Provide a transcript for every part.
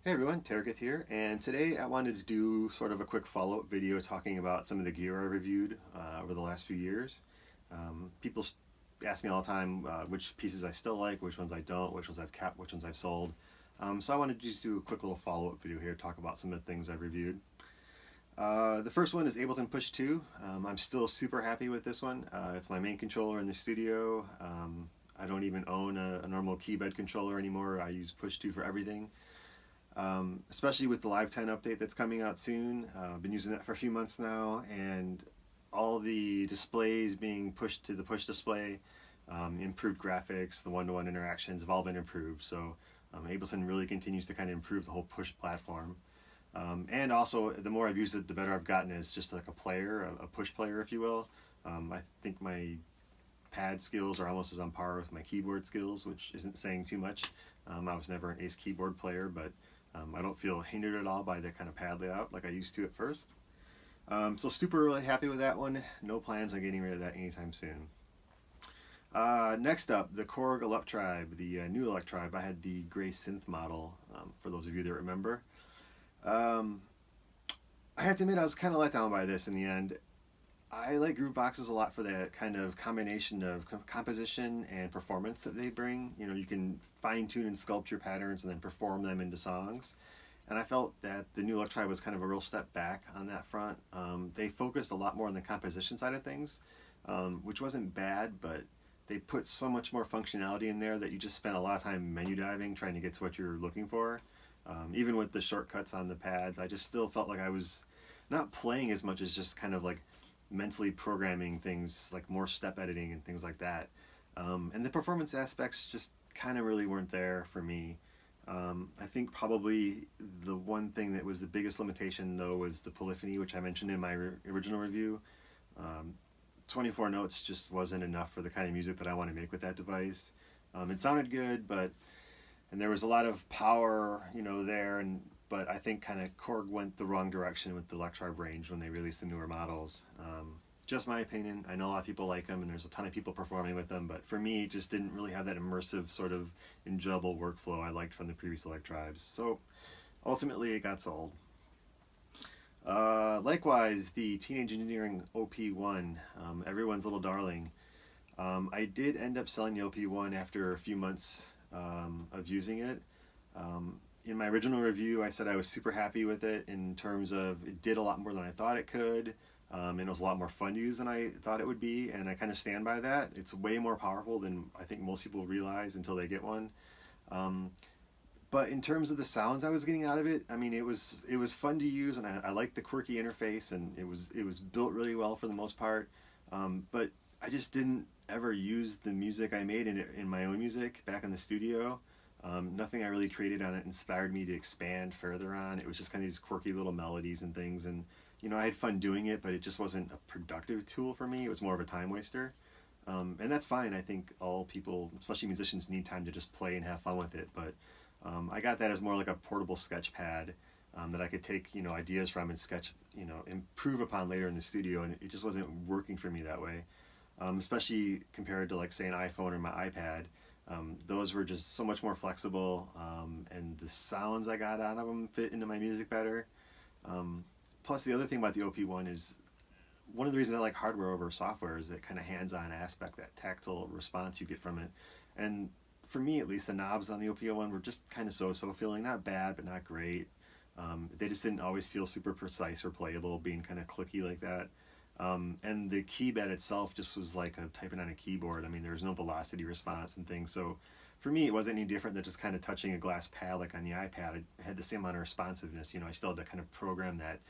Hey everyone, Tarekith here, and today I wanted to do sort of a quick follow-up video talking about some of the gear I reviewed over the last few years. People ask me all the time which pieces I still like, which ones I don't, which ones I've kept, which ones I've sold. So I wanted to just do a quick little follow-up video here, talk about some of the things I've reviewed. The first one is Ableton Push 2. I'm still super happy with this one. It's my main controller in the studio. I don't even own a normal keybed controller anymore. I use Push 2 for everything. Especially with the Live 10 update that's coming out soon. I've been using that for a few months now, and all the displays being pushed to the push display, improved graphics, the one-to-one interactions have all been improved. So Ableton really continues to kind of improve the whole push platform. And also, the more I've used it, the better I've gotten as just like a player, a push player, if you will. I think my pad skills are almost as on par with my keyboard skills, which isn't saying too much. I was never an ace keyboard player, but I don't feel hindered at all by the kind of pad layout like I used to at first. So super really happy with that one. No plans on getting rid of that anytime soon. Next up, the Korg Electribe, the new Electribe. I had the gray synth model, for those of you that remember. Um, I have to admit I was kind of let down by this in the end. I like groove boxes a lot for that kind of combination of composition and performance that they bring. You know, you can fine tune and sculpt your patterns and then perform them into songs. And I felt that the new Electribe was kind of a real step back on that front. They focused a lot more on the composition side of things, which wasn't bad, but they put so much more functionality in there that you just spent a lot of time menu diving trying to get to what you're looking for. Even with the shortcuts on the pads, I just still felt like I was not playing as much as just kind of like mentally programming things, like more step editing and things like that. And the performance aspects just kind of really weren't there for me. I think probably the one thing that was the biggest limitation though was the polyphony, which I mentioned in my original review. Um, 24 notes just wasn't enough for the kind of music that I want to make with that device. It sounded good, and there was a lot of power, there, but I think kind of Korg went the wrong direction with the Electribe range when they released the newer models. Just my opinion. I know a lot of people like them, and there's a ton of people performing with them, but for me, it just didn't really have that immersive sort of enjoyable workflow I liked from the previous Electribes. So ultimately, it got sold. Likewise, the Teenage Engineering OP1, everyone's little darling. I did end up selling the OP1 after a few months of using it. In my original review, I said I was super happy with it in terms of it did a lot more than I thought it could, and it was a lot more fun to use than I thought it would be, and I kind of stand by that. It's way more powerful than I think most people realize until they get one. Um, but in terms of the sounds I was getting out of it, I mean, it was fun to use, and I liked the quirky interface, and it was built really well for the most part. But I just didn't ever use the music I made in my own music back in the studio. Nothing I really created on it inspired me to expand further on. It was just kind of these quirky little melodies and things, and I had fun doing it, but it just wasn't a productive tool for me. It was more of a time waster, and that's fine. I think all people, especially musicians, need time to just play and have fun with it. But I got that as more like a portable sketch pad that I could take ideas from and sketch, improve upon later in the studio, and it just wasn't working for me that way. Especially compared to like say an iPhone or my iPad. Those were just so much more flexible, and the sounds I got out of them fit into my music better. Plus, the other thing about the OP1 is one of the reasons I like hardware over software is that kind of hands-on aspect, that tactile response you get from it. And for me, at least, the knobs on the OP1 were just kind of so-so feeling, not bad, but not great. They just didn't always feel super precise or playable, being kind of clicky like that. And the keyboard itself just was like typing on a keyboard. I mean, there was no velocity response and things. So for me, it wasn't any different than just kind of touching a glass pad like on the iPad. It had the same amount of responsiveness. I still had to kind of program that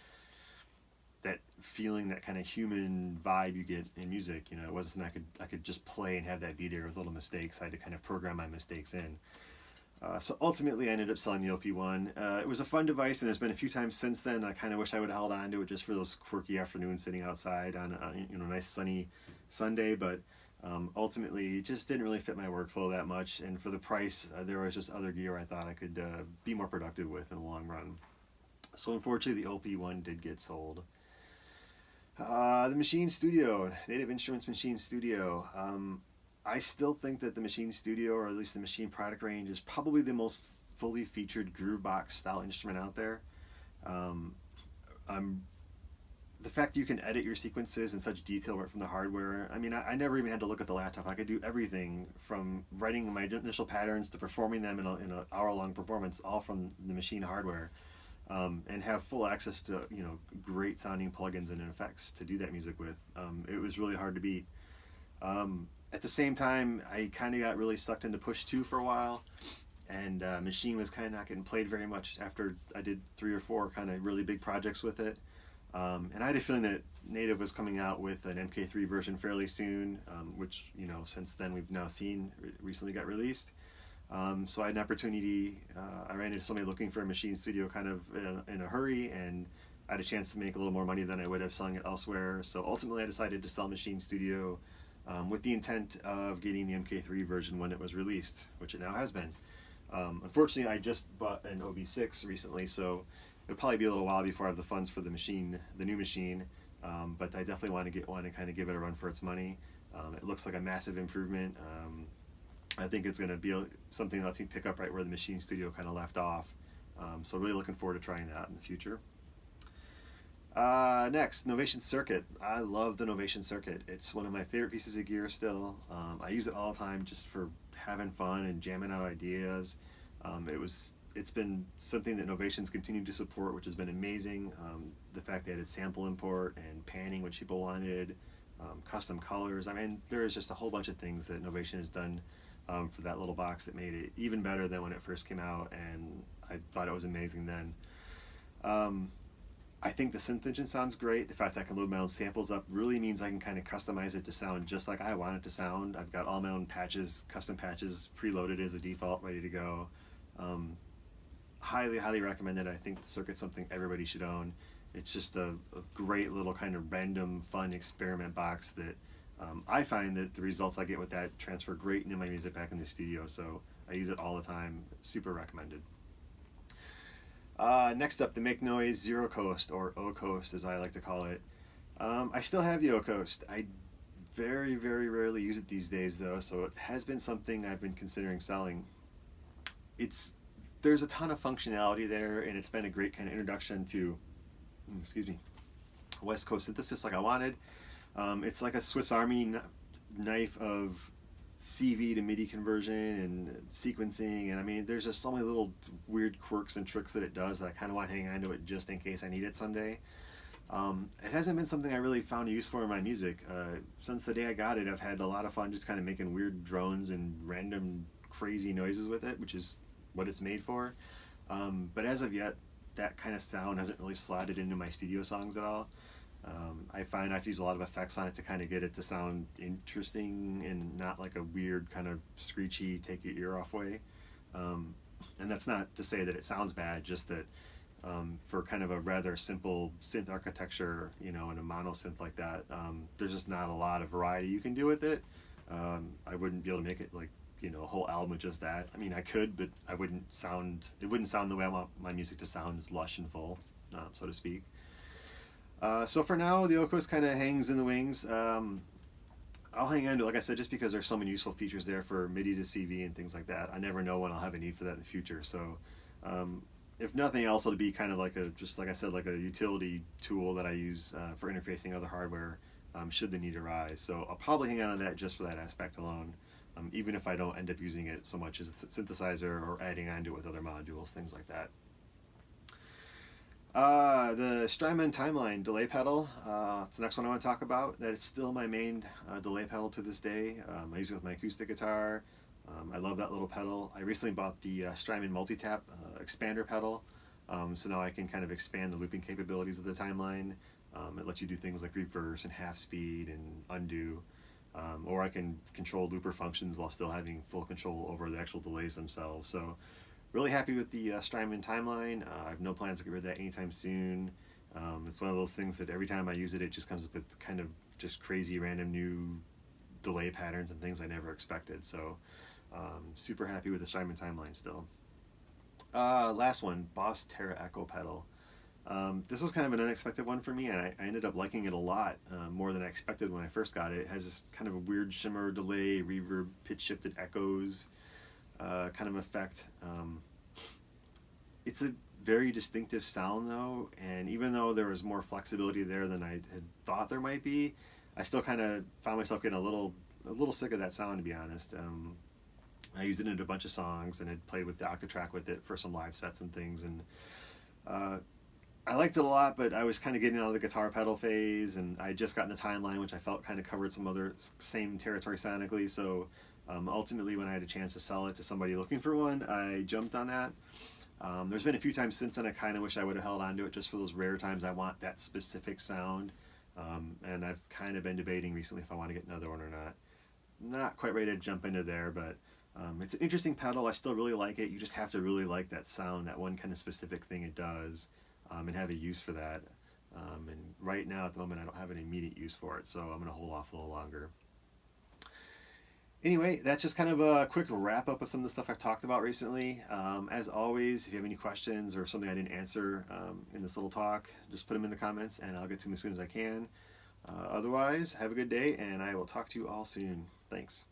feeling, that kind of human vibe you get in music. It wasn't something I could just play and have that be there with little mistakes. I had to kind of program my mistakes in. So ultimately, I ended up selling the OP1. It was a fun device, and there's been a few times since then. I kind of wish I would have held on to it just for those quirky afternoons sitting outside on a nice sunny Sunday. But ultimately, it just didn't really fit my workflow that much. And for the price, there was just other gear I thought I could be more productive with in the long run. So unfortunately, the OP1 did get sold. The Maschine Studio, Native Instruments Maschine Studio. I still think that the Maschine Studio, or at least the Maschine product range, is probably the most fully featured groove box style instrument out there. Um, I'm the fact that you can edit your sequences in such detail right from the hardware. I mean, I never even had to look at the laptop. I could do everything from writing my initial patterns to performing them in an hour-long performance, all from the Maschine hardware, and have full access to great sounding plugins and effects to do that music with. It was really hard to beat. At the same time, I kind of got really sucked into Push 2 for a while, and Maschine was kind of not getting played very much after I did 3 or 4 kind of really big projects with it. And I had a feeling that Native was coming out with an MK3 version fairly soon, which, since then we've now seen recently got released. So I had an opportunity, I ran into somebody looking for a Maschine Studio kind of in a hurry, and I had a chance to make a little more money than I would have selling it elsewhere. So ultimately I decided to sell Maschine Studio with the intent of getting the MK3 version when it was released, which it now has been. Unfortunately, I just bought an OB6 recently, so it'll probably be a little while before I have the funds for the new Maschine, but I definitely want to get one and kind of give it a run for its money. It looks like a massive improvement. I think it's going to be something that lets me pick up right where the Maschine Studio kind of left off. So really looking forward to trying that in the future. Next, Novation Circuit. I love the Novation Circuit. It's one of my favorite pieces of gear still. I use it all the time just for having fun and jamming out ideas. It's been something that Novation's continued to support, which has been amazing. The fact they added sample import and panning, which people wanted, custom colors. I mean, there is just a whole bunch of things that Novation has done for that little box that made it even better than when it first came out, and I thought it was amazing then. I think the synth engine sounds great. The fact I can load my own samples up really means I can kind of customize it to sound just like I want it to sound. I've got all my own patches, custom patches, preloaded as a default, ready to go. Highly recommend it. I think the Circuit's something everybody should own. It's just a great little kind of random fun experiment box that I find that the results I get with that transfer great into my music back in the studio, so I use it all the time. Super recommended. Next up, the Make Noise Zero Coast, or O Coast as I like to call it. I still have the O Coast. I very rarely use it these days though, so it has been something I've been considering selling. There's a ton of functionality there, and it's been a great kind of introduction to, West Coast synthesis like I wanted. It's like a Swiss Army knife of CV to MIDI conversion and sequencing, and I mean, there's just so many little weird quirks and tricks that it does that I kind of want to hang on to it just in case I need it someday. It hasn't been something I really found a use for in my music. Since the day I got it, I've had a lot of fun just kind of making weird drones and random crazy noises with it, which is what it's made for. But as of yet, that kind of sound hasn't really slotted into my studio songs at all. I find I have to use a lot of effects on it to kind of get it to sound interesting and not like a weird kind of screechy, take your ear off way. And that's not to say that it sounds bad, just that for kind of a rather simple synth architecture, and a mono synth like that, there's just not a lot of variety you can do with it. I wouldn't be able to make it like, a whole album with just that. I mean, I could, but it wouldn't sound the way I want my music to sound, as lush and full, so to speak. So for now, the O Coast kind of hangs in the wings. I'll hang on to it, like I said, just because there's so many useful features there for MIDI to CV and things like that. I never know when I'll have a need for that in the future. So if nothing else, it'll be kind of like like a utility tool that I use for interfacing other hardware should the need arise. So I'll probably hang on to that just for that aspect alone, even if I don't end up using it so much as a synthesizer or adding onto it with other modules, things like that. The Strymon Timeline delay pedal, it's the next one I want to talk about. That is still my main delay pedal to this day. I use it with my acoustic guitar. I love that little pedal. I recently bought the Strymon multi-tap expander pedal, so now I can kind of expand the looping capabilities of the Timeline. It lets you do things like reverse and half speed and undo, or I can control looper functions while still having full control over the actual delays themselves. So really happy with the Strymon Timeline. I have no plans to get rid of that anytime soon. It's one of those things that every time I use it, it just comes up with kind of just crazy random new delay patterns and things I never expected. So super happy with the Strymon Timeline still. Last one, Boss Tera Echo pedal. This was kind of an unexpected one for me, and I ended up liking it a lot, more than I expected when I first got it. It has this kind of a weird shimmer, delay, reverb, pitch shifted echoes kind of effect. It's a very distinctive sound though, and even though there was more flexibility there than I had thought there might be, I still kind of found myself getting a little sick of that sound, to be honest. I used it in a bunch of songs and had played with the Octatrack with it for some live sets and things, and uh, I liked it a lot, but I was kind of getting out of the guitar pedal phase, and I had just gotten the Timeline, which I felt kind of covered some other same territory sonically. So ultimately, when I had a chance to sell it to somebody looking for one, I jumped on that. There's been a few times since then I kind of wish I would have held on to it just for those rare times I want that specific sound. And I've kind of been debating recently if I want to get another one or not. Not quite ready to jump into there, but it's an interesting pedal. I still really like it. You just have to really like that sound, that one kind of specific thing it does, and have a use for that. And right now, at the moment, I don't have an immediate use for it, so I'm going to hold off a little longer. Anyway, that's just kind of a quick wrap up of some of the stuff I've talked about recently. As always, if you have any questions or something I didn't answer in this little talk, just put them in the comments and I'll get to them as soon as I can. Otherwise, have a good day and I will talk to you all soon. Thanks.